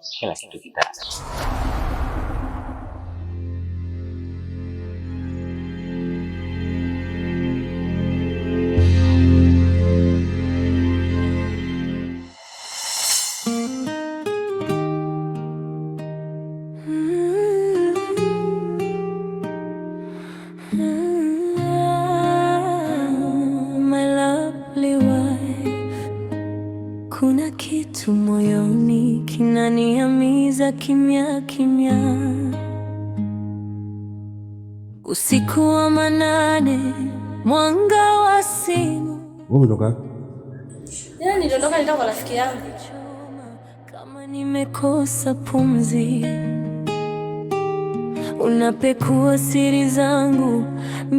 kila kitu kitata. Kuna kitu moyoni kinaniamiza kimya kimya. Usiku wa manane, mwanga wa simu. Wewe unatoka? Niliondoka nenda kwa rafiki yangu. Kama nimekosa pumzi, unapekua siri zangu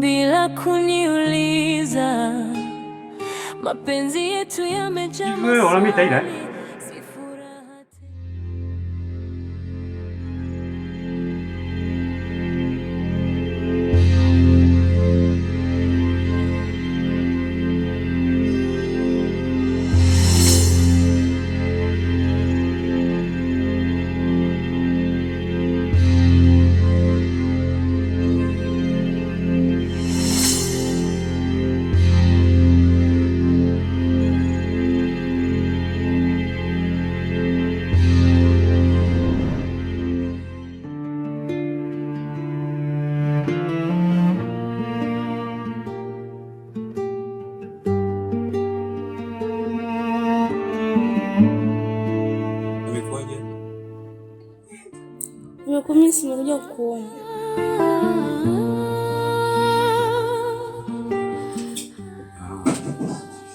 bila kuniuliza. Mapenzi yetu yamejaa maswali. Nimekumisi, nimekuja kukuona.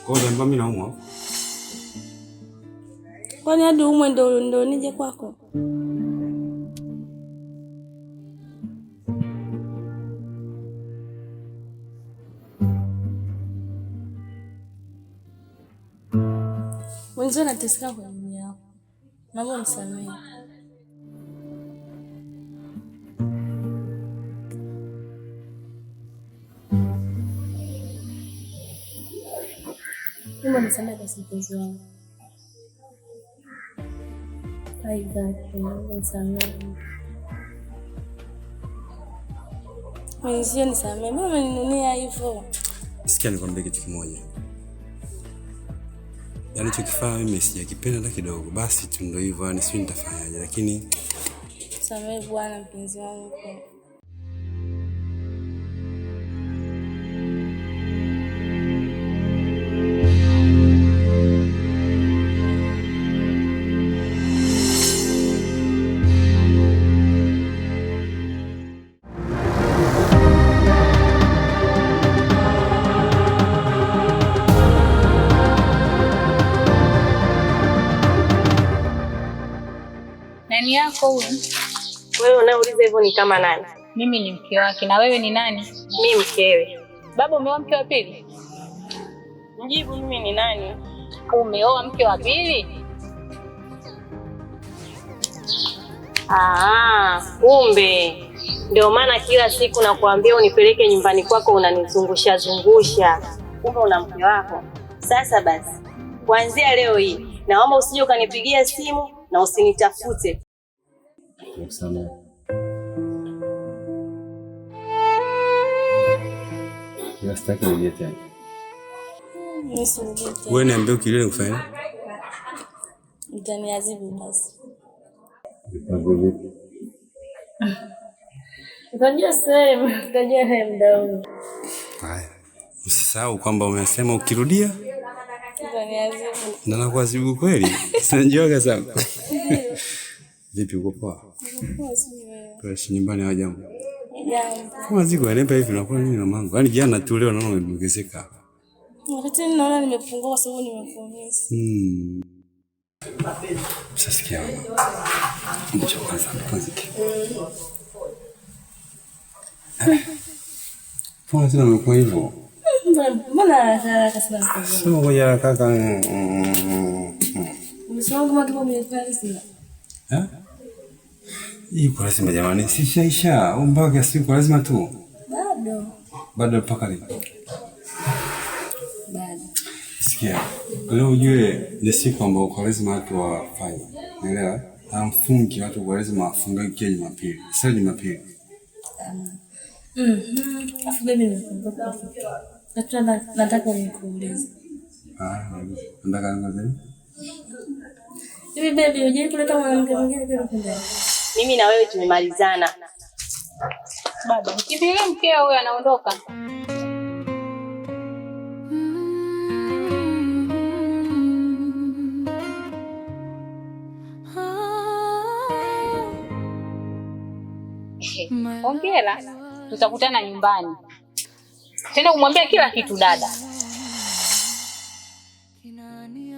Kwa nini mimi naumwa? Kwani hadi umwe ndo nije kwako? Mwanzo nateseka kwa ajili yako. Naomba unisamehe. Naomba unisamehe kwa mpenzi wangu. Naomba unisamehe. Mwanzo nisamehe. Mama ninunia hivyo. Sikia nikwambie kitu kimoja. Yaani chokifanya mimi sijakipenda hata kidogo. Basi tu ndio hivyo, yani sio nitafanyaje, lakini samehe bwana mpenzi wangu. Nani yako huyu? Wewe unauliza hivyo ni kama nani? Mimi ni mke wake. Na wewe ni nani? Mimi mkewe. Baba, umeoa mke wa pili? Mjibu, mimi ni nani? Umeoa mke wa pili? Kumbe. Ndio maana kila siku nakuambia unipeleke nyumbani kwako unanizungusha zungusha. Kumbe una mke wako. Sasa basi, kuanzia leo hii naomba usije ukanipigia simu na usinitafute. Nakusamehe. Sitaki nirudie tena. Nisirudie tena. Wewe niambie ukilele ufanye. Utaniadhibu basi. Vipi? Utajua muda huu. Haya. Usisahau kwamba umesema ukirudia Utaniadhibu. na nakuadhibu kweli. Sinajuaga sana. Vipi uko poa? Poa, si nyumbani au jambo? Jambo. Kama ziko anipa hivi unakuwa nini na mangu? Yaani jana tu leo naona umeongezeka. Wakati naona nimepungua kwa sababu nimefumisi. Sasa sikia. Ndicho kwanza pumzike. Mbona tena umekuwa hivyo? Mbona haraka sana? Sio ngoja kaka. Umesema kama tuko mjefasi. Hii kwa lazima jamani, si shaisha. Mpaka siku lazima tu. Bado mpaka leo. Bado. Sikia. Leo ujue ni siku ambayo kwa lazima watu wafanye. Unaelewa? amfungi watu kwa lazima afunge kia Jumapili. Sasa Jumapili. Afu mimi nimekumbuka. Nataka nikuulize. Nataka nikuulize. Hivi baby, unajua kuleta mwanamke mwingine pia unapenda? Mimi na wewe tumemalizana. Baba, mkimbilie mkeo huyo anaondoka. Hongera, tutakutana nyumbani. Tena umwambie kila kitu dada.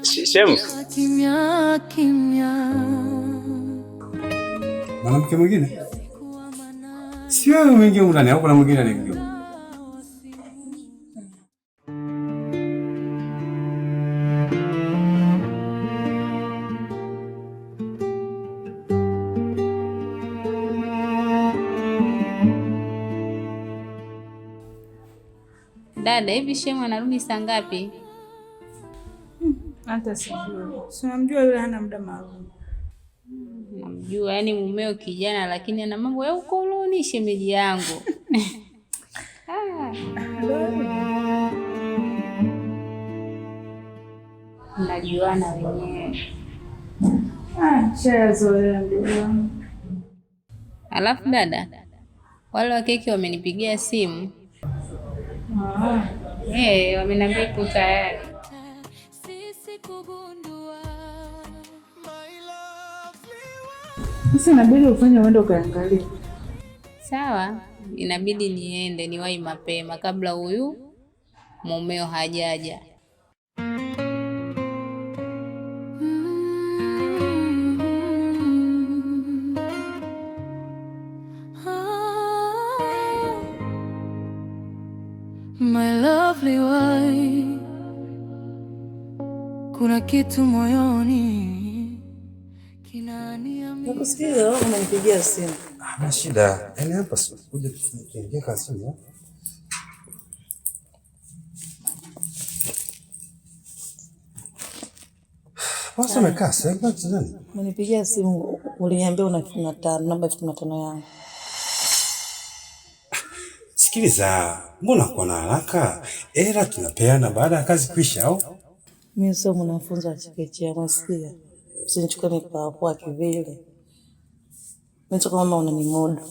Shemu. Kimya kimya. Mwanamke mwingine? Si wewe mwingine ndani au kuna mwingine anaingia? Dada, hivi Shemu anarudi saa ngapi? Hata sijui. Si unamjua yule hana muda maalum. Namjua, yani mumeo kijana lakini ana mambo ya ukoloni shemeji yangu. Mnajuana wenyewe. Shazoea ndio. Alafu dada, wale wa keki wamenipigia simu. Wameniambia iko tayari. Sasa inabidi ufanye uende ukaangalie. Sawa, inabidi niende niwahi mapema kabla huyu mumeo hajaja. My lovely wife, kuna kitu moyoni kinaniambia. Nakusikia unanipigia simu. Hana shida. Yaani hapa kuja kuingia kazini. Wasa umekaa sasa nani? Unanipigia simu uliniambia una 15 namba 15 yangu. Sikiliza, mbona uko na haraka? Era tunapeana baada ya kazi kuisha au? Mimi sio mwanafunzi wa chekechea, unasikia? Usinichukue mipao kwa kivile. Mimi kama unanimudu.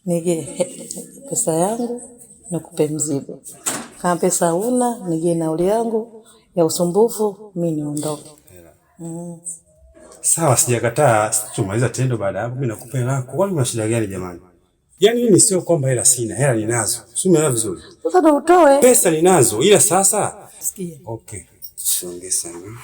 Nije pesa yangu nikupe mzigo. Kama pesa huna, nije nauli yangu ya usumbufu, mimi niondoke. Sawa, sijakataa. Tumaliza tendo baada hapo mimi nakupa hela yako. Kwani una shida gani jamani? Yaani mimi sio kwamba hela sina, hela ninazo. Umeelewa vizuri? Sasa ndo utoe. Pesa ninazo ila sasa Sikia. Okay. Songe sana.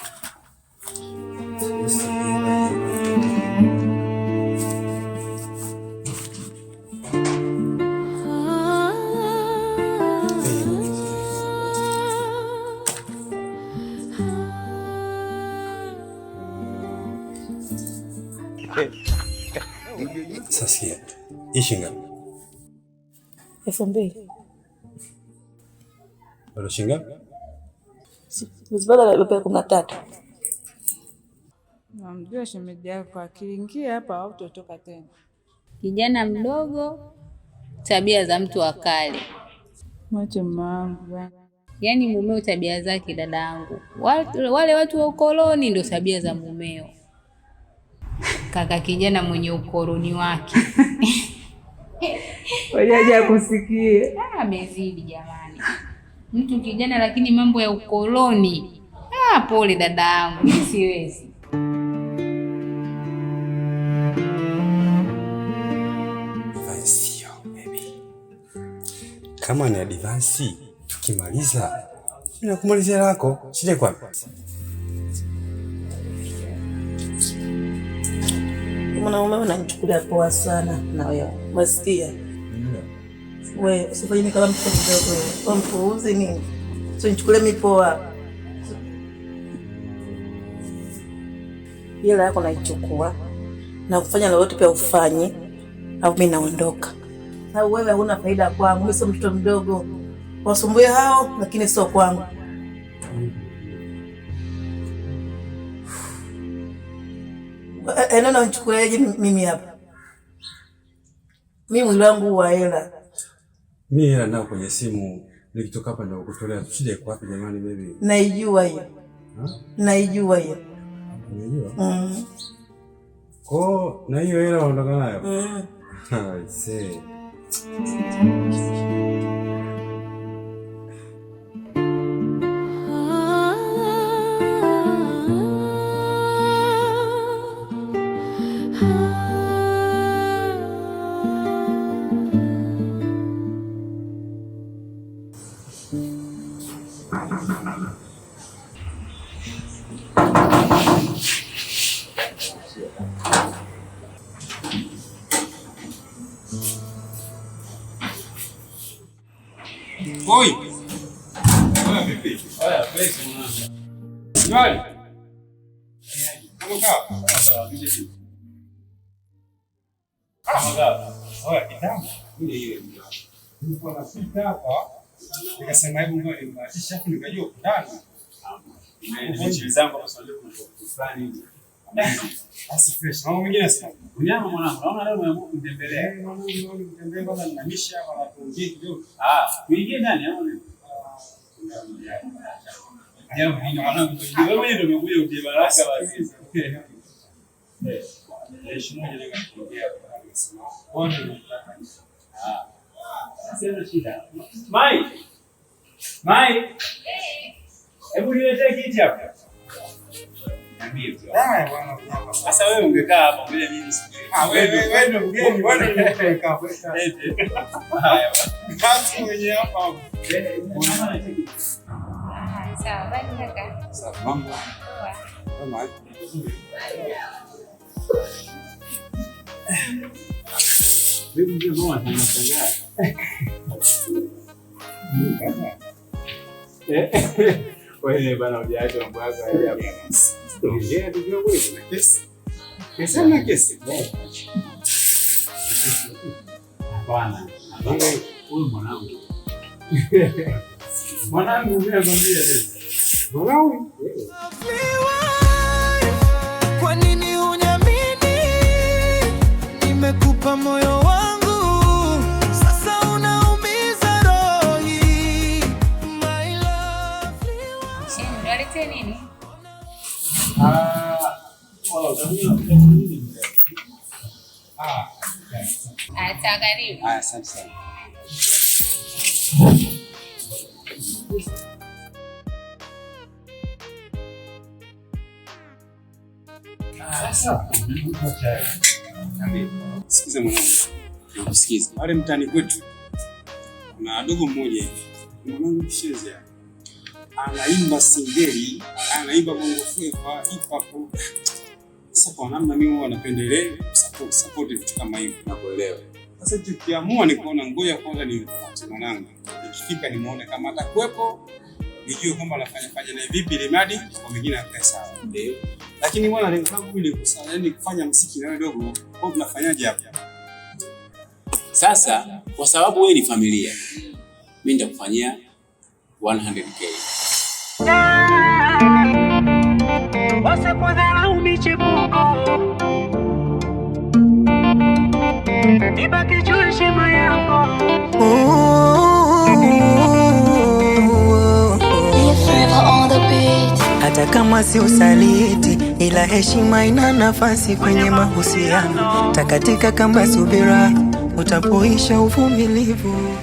Sasa ishi ngapi? 2000. Bado shingapi? Mzibala la 13. Namjua shemeji yako akiingia hapa hautotoka tena. Kijana mdogo, tabia za mtu wa kale. Mwache mamangu. Yaani mumeo tabia zake dadangu. Wale watu wa ukoloni ndio tabia za mumeo. Kaka kijana mwenye ukoloni wake. Wajaja kusikie. Amezidi jamani. Mtu kijana lakini mambo ya ukoloni. Pole dadangu, mimi siwezi. Advance baby. Kama ni advance tukimaliza mimi nakumalizia lako. Shida kwa Mwanaume unanichukulia poa sana na wewe. Wasikia? Wewe usifanye kama mtoto mdogo. Kwa mpuuzi nini? Usinichukulie mipoa. Hela yako naichukua na kufanya lolote pia ufanye au mimi naondoka. Na wewe huna faida kwangu. Mimi sio mtoto mdogo. Wasumbue hao lakini sio kwangu. Neno nichukueje mimi hapa? Mimi mwili wangu wa hela. Mimi hela nao kwenye simu. Nikitoka hapa ndio kutolea. Shida iko wapi jamani baby? Naijua hiyo. Naijua hiyo. Unajua? Na hiyo hela unaondoka nayo? I see. Oi. Oya vipi? Oya fresh mwanangu. Nani? Kama oya kitambo. Ile. Nilikuwa nafika hapa. Nikasema hebu ngoja nimbadilishe hapo nikajua kundani. Nimeacha zangu hapo sasa kuna fulani hivi. Basi fresh. Mambo mengine sasa. Unyama mwanangu. Naona leo umeamua kunitembelea. Mwanangu kutembea kwanza ninamisha hapa na kuongea kidogo. Tuingie ndani au nini? Jambo hili mwanangu wewe ndio umekuja kutia baraka basi. Heshima ile kuongea kwa nasema. Wote tunataka. Sasa shida. Mai. Hebu niletee kiti hapa. Sasa wewe ungekaa hapa bila mimi nisubiri. Wewe ndio mgeni, wewe ndio unakaa hapa. Haya. Kati mwenye hapa. Sawa, basi kaka. Sawa, mambo. Kama Wewe ndio mbona unashangaa? Wewe bana hujaacha mambo yako hapa. Ongea ndio wewe kuna kesi. Kesi na kesi. Bwana, huyu mwanangu. Mwanangu mimi nakwambia leo. Mwanangu. Kwa nini uniamini? Nimekupa moyo wangu. Sasa unaumiza roho hii. My lovely one. Sheni, unaleta nini? Karibu. Asante sana. Sikiza mwanangu. Nakusikiza. Wale mtani kwetu kuna dogo mmoja hivi. Mwanangu Kisheze. Anaimba singeli, anaimba bongo flava, hip hop. Sasa kwa namna mimi huwa napendelea support vitu kama hivi nakuelewa. Sasa tukiamua ni kuona ngoja kwanza ni mwanangu. Nikifika nimuone kama atakuepo, nijue kwamba anafanya na vipi ile mradi kwa mwingine akae sawa. Ndio. Lakini bwana lengo langu ni kusaidia ni kufanya muziki na wewe dogo. Kwa tunafanyaje hapa? Sasa kwa sababu wewe ni familia, mimi nitakufanyia 100k. Wasipodharau michepuko, ibaki juu heshima yako. Hata kama si usaliti, ila heshima ina nafasi kwenye mahusiano. Takatika kama subira, utapoisha uvumilivu.